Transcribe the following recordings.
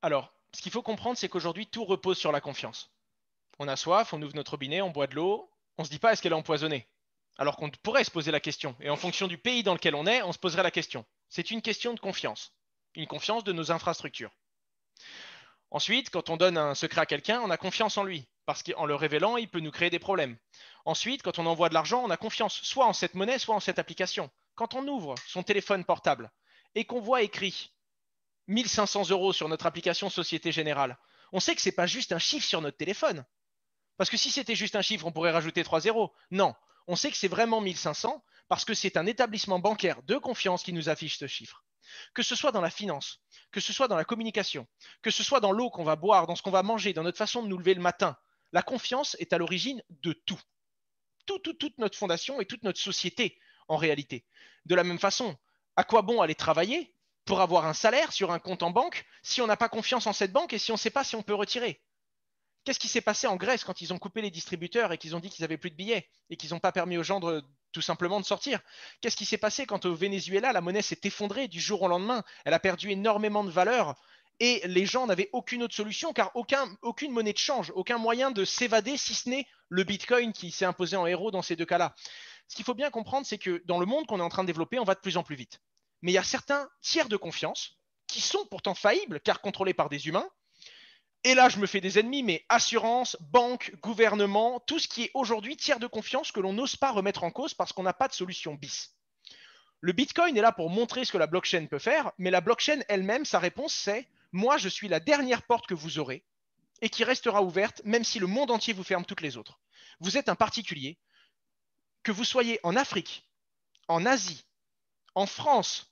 Alors, ce qu'il faut comprendre, c'est qu'aujourd'hui, tout repose sur la confiance. On a soif, on ouvre notre robinet, on boit de l'eau, on se dit pas est-ce qu'elle est empoisonnée? Alors qu'on pourrait se poser la question. Et en fonction du pays dans lequel on est, on se poserait la question. C'est une question de confiance. Une confiance de nos infrastructures. Ensuite, quand on donne un secret à quelqu'un, on a confiance en lui. Parce qu'en le révélant, il peut nous créer des problèmes. Ensuite, quand on envoie de l'argent, on a confiance soit en cette monnaie, soit en cette application. Quand on ouvre son téléphone portable et qu'on voit écrit 1 500 € sur notre application Société Générale, on sait que ce n'est pas juste un chiffre sur notre téléphone. Parce que si c'était juste un chiffre, on pourrait rajouter 3 zéros. Non, on sait que c'est vraiment 1 500 parce que c'est un établissement bancaire de confiance qui nous affiche ce chiffre. Que ce soit dans la finance, que ce soit dans la communication, que ce soit dans l'eau qu'on va boire, dans ce qu'on va manger, dans notre façon de nous lever le matin, la confiance est à l'origine de tout. Toute notre fondation et toute notre société, en réalité. De la même façon, à quoi bon aller travailler pour avoir un salaire sur un compte en banque si on n'a pas confiance en cette banque et si on ne sait pas si on peut retirer? Qu'est-ce qui s'est passé en Grèce quand ils ont coupé les distributeurs et qu'ils ont dit qu'ils n'avaient plus de billets et qu'ils n'ont pas permis aux gens tout simplement de sortir? Qu'est-ce qui s'est passé quand au Venezuela, la monnaie s'est effondrée du jour au lendemain? Elle a perdu énormément de valeur et les gens n'avaient aucune autre solution car aucune monnaie de change, aucun moyen de s'évader si ce n'est le Bitcoin qui s'est imposé en héros dans ces deux cas-là. Ce qu'il faut bien comprendre, c'est que dans le monde qu'on est en train de développer, on va de plus en plus vite. Mais il y a certains tiers de confiance qui sont pourtant faillibles car contrôlés par des humains. Et là, je me fais des ennemis, mais assurance, banque, gouvernement, tout ce qui est aujourd'hui tiers de confiance que l'on n'ose pas remettre en cause parce qu'on n'a pas de solution bis. Le Bitcoin est là pour montrer ce que la blockchain peut faire, mais la blockchain elle-même, sa réponse, c'est moi, je suis la dernière porte que vous aurez et qui restera ouverte même si le monde entier vous ferme toutes les autres. Vous êtes un particulier, que vous soyez en Afrique, en Asie, en France,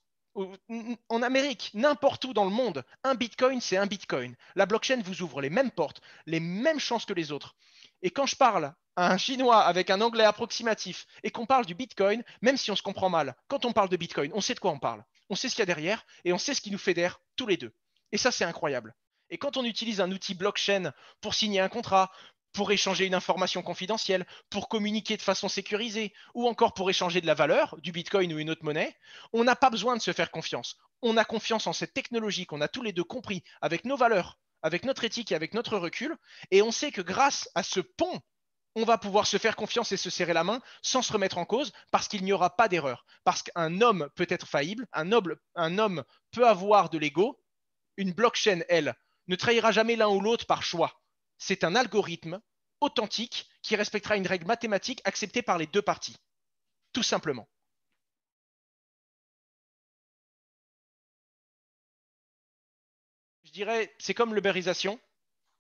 en Amérique, n'importe où dans le monde, un bitcoin, c'est un bitcoin. La blockchain vous ouvre les mêmes portes, les mêmes chances que les autres. Et quand je parle à un Chinois avec un anglais approximatif et qu'on parle du bitcoin, même si on se comprend mal, quand on parle de bitcoin, on sait de quoi on parle. On sait ce qu'il y a derrière et on sait ce qui nous fédère tous les deux. Et ça, c'est incroyable. Et quand on utilise un outil blockchain pour signer un contrat, pour échanger une information confidentielle, pour communiquer de façon sécurisée, ou encore pour échanger de la valeur, du bitcoin ou une autre monnaie, on n'a pas besoin de se faire confiance. On a confiance en cette technologie qu'on a tous les deux compris avec nos valeurs, avec notre éthique et avec notre recul. Et on sait que grâce à ce pont, on va pouvoir se faire confiance et se serrer la main sans se remettre en cause parce qu'il n'y aura pas d'erreur. Parce qu'un homme peut être faillible, un homme peut avoir de l'ego. Une blockchain, elle, ne trahira jamais l'un ou l'autre par choix. C'est un algorithme authentique qui respectera une règle mathématique acceptée par les deux parties. Tout simplement. Je dirais, c'est comme l'ubérisation,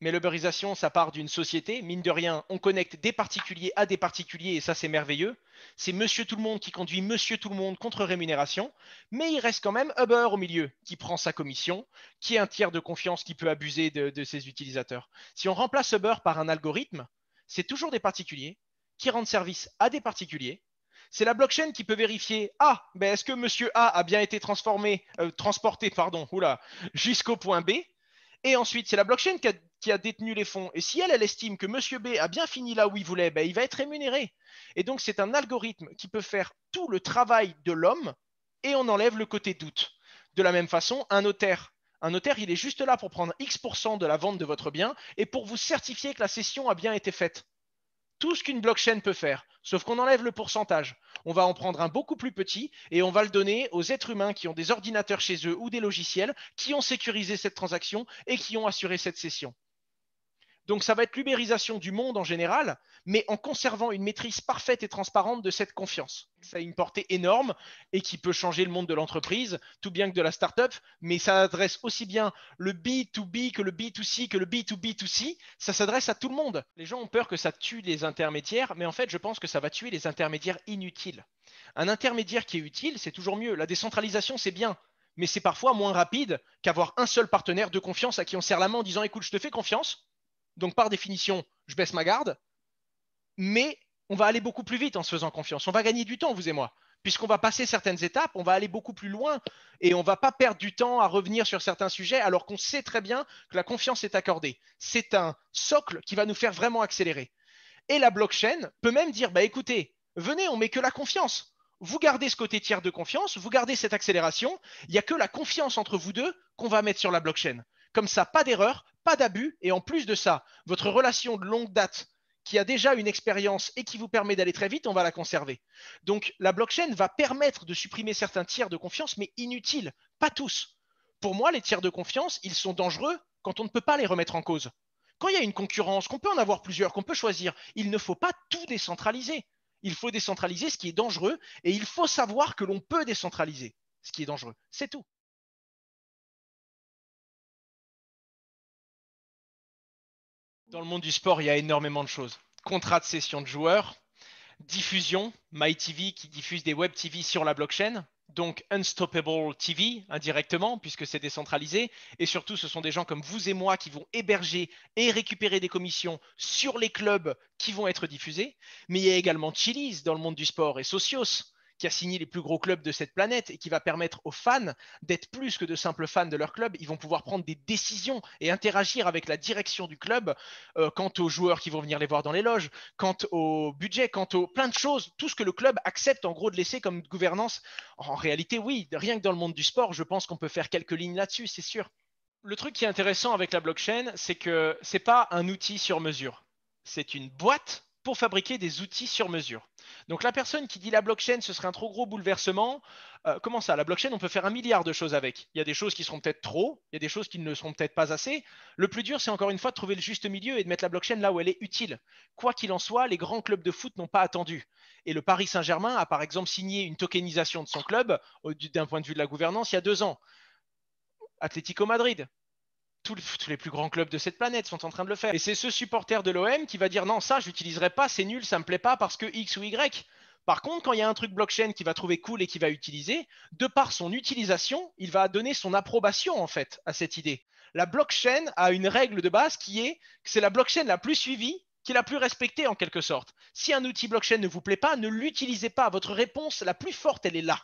mais l'ubérisation, ça part d'une société. Mine de rien, on connecte des particuliers à des particuliers et ça, c'est merveilleux. C'est monsieur tout le monde qui conduit monsieur tout le monde contre rémunération, mais il reste quand même Uber au milieu qui prend sa commission, qui est un tiers de confiance qui peut abuser de ses utilisateurs. Si on remplace Uber par un algorithme, c'est toujours des particuliers qui rendent service à des particuliers. C'est la blockchain qui peut vérifier ah, ben est-ce que monsieur A a bien été transporté pardon, jusqu'au point B. Et ensuite, c'est la blockchain qui a détenu les fonds. Et si elle estime que Monsieur B a bien fini là où il voulait, ben, il va être rémunéré. Et donc, c'est un algorithme qui peut faire tout le travail de l'homme et on enlève le côté doute. De la même façon, un notaire, il est juste là pour prendre X% de la vente de votre bien et pour vous certifier que la cession a bien été faite. Tout ce qu'une blockchain peut faire, sauf qu'on enlève le pourcentage. On va en prendre un beaucoup plus petit et on va le donner aux êtres humains qui ont des ordinateurs chez eux ou des logiciels qui ont sécurisé cette transaction et qui ont assuré cette cession. Donc ça va être l'ubérisation du monde en général, mais en conservant une maîtrise parfaite et transparente de cette confiance. Ça a une portée énorme et qui peut changer le monde de l'entreprise, tout bien que de la startup, mais ça adresse aussi bien le B2B que le B2C que le B2B2C. Ça s'adresse à tout le monde. Les gens ont peur que ça tue les intermédiaires, mais en fait, je pense que ça va tuer les intermédiaires inutiles. Un intermédiaire qui est utile, c'est toujours mieux. La décentralisation, c'est bien, mais c'est parfois moins rapide qu'avoir un seul partenaire de confiance à qui on serre la main en disant écoute, je te fais confiance. Donc, par définition, je baisse ma garde, mais on va aller beaucoup plus vite en se faisant confiance. On va gagner du temps, vous et moi, puisqu'on va passer certaines étapes, on va aller beaucoup plus loin et on ne va pas perdre du temps à revenir sur certains sujets alors qu'on sait très bien que la confiance est accordée. C'est un socle qui va nous faire vraiment accélérer. Et la blockchain peut même dire, bah écoutez, venez, on met que la confiance. Vous gardez ce côté tiers de confiance, vous gardez cette accélération, il n'y a que la confiance entre vous deux qu'on va mettre sur la blockchain. Comme ça, pas d'erreur, pas d'abus, et en plus de ça, votre relation de longue date qui a déjà une expérience et qui vous permet d'aller très vite, on va la conserver. Donc la blockchain va permettre de supprimer certains tiers de confiance, mais inutiles, pas tous. Pour moi, les tiers de confiance, ils sont dangereux quand on ne peut pas les remettre en cause. Quand il y a une concurrence, qu'on peut en avoir plusieurs, qu'on peut choisir, il ne faut pas tout décentraliser. Il faut décentraliser ce qui est dangereux et il faut savoir que l'on peut décentraliser ce qui est dangereux. C'est tout. Dans le monde du sport, il y a énormément de choses. Contrat de cession de joueurs, diffusion, MyTV qui diffuse des web TV sur la blockchain, donc Unstoppable TV indirectement puisque c'est décentralisé, et surtout ce sont des gens comme vous et moi qui vont héberger et récupérer des commissions sur les clubs qui vont être diffusés, mais il y a également Chili's dans le monde du sport et Socios qui a signé les plus gros clubs de cette planète et qui va permettre aux fans d'être plus que de simples fans de leur club. Ils vont pouvoir prendre des décisions et interagir avec la direction du club quant aux joueurs qui vont venir les voir dans les loges, quant au budget, quant aux plein de choses, tout ce que le club accepte en gros de laisser comme gouvernance. En réalité, oui, rien que dans le monde du sport, je pense qu'on peut faire quelques lignes là-dessus, c'est sûr. Le truc qui est intéressant avec la blockchain, c'est que c'est pas un outil sur mesure. C'est une boîte pour fabriquer des outils sur mesure. Donc la personne qui dit la blockchain, ce serait un trop gros bouleversement, comment ça? La blockchain, on peut faire un milliard de choses avec. Il y a des choses qui seront peut-être trop, il y a des choses qui ne le seront peut-être pas assez. Le plus dur, c'est encore une fois de trouver le juste milieu et de mettre la blockchain là où elle est utile. Quoi qu'il en soit, les grands clubs de foot n'ont pas attendu. Et le Paris Saint-Germain a par exemple signé une tokenisation de son club d'un point de vue de la gouvernance il y a 2 ans. Atlético Madrid, tous les plus grands clubs de cette planète sont en train de le faire. Et c'est ce supporter de l'OM qui va dire non, ça, je n'utiliserai pas, c'est nul, ça me plaît pas parce que X ou Y. Par contre, quand il y a un truc blockchain qui va trouver cool et qui va utiliser, de par son utilisation, il va donner son approbation en fait à cette idée. La blockchain a une règle de base qui est que c'est la blockchain la plus suivie, qui est la plus respectée en quelque sorte. Si un outil blockchain ne vous plaît pas, ne l'utilisez pas. Votre réponse la plus forte, elle est là.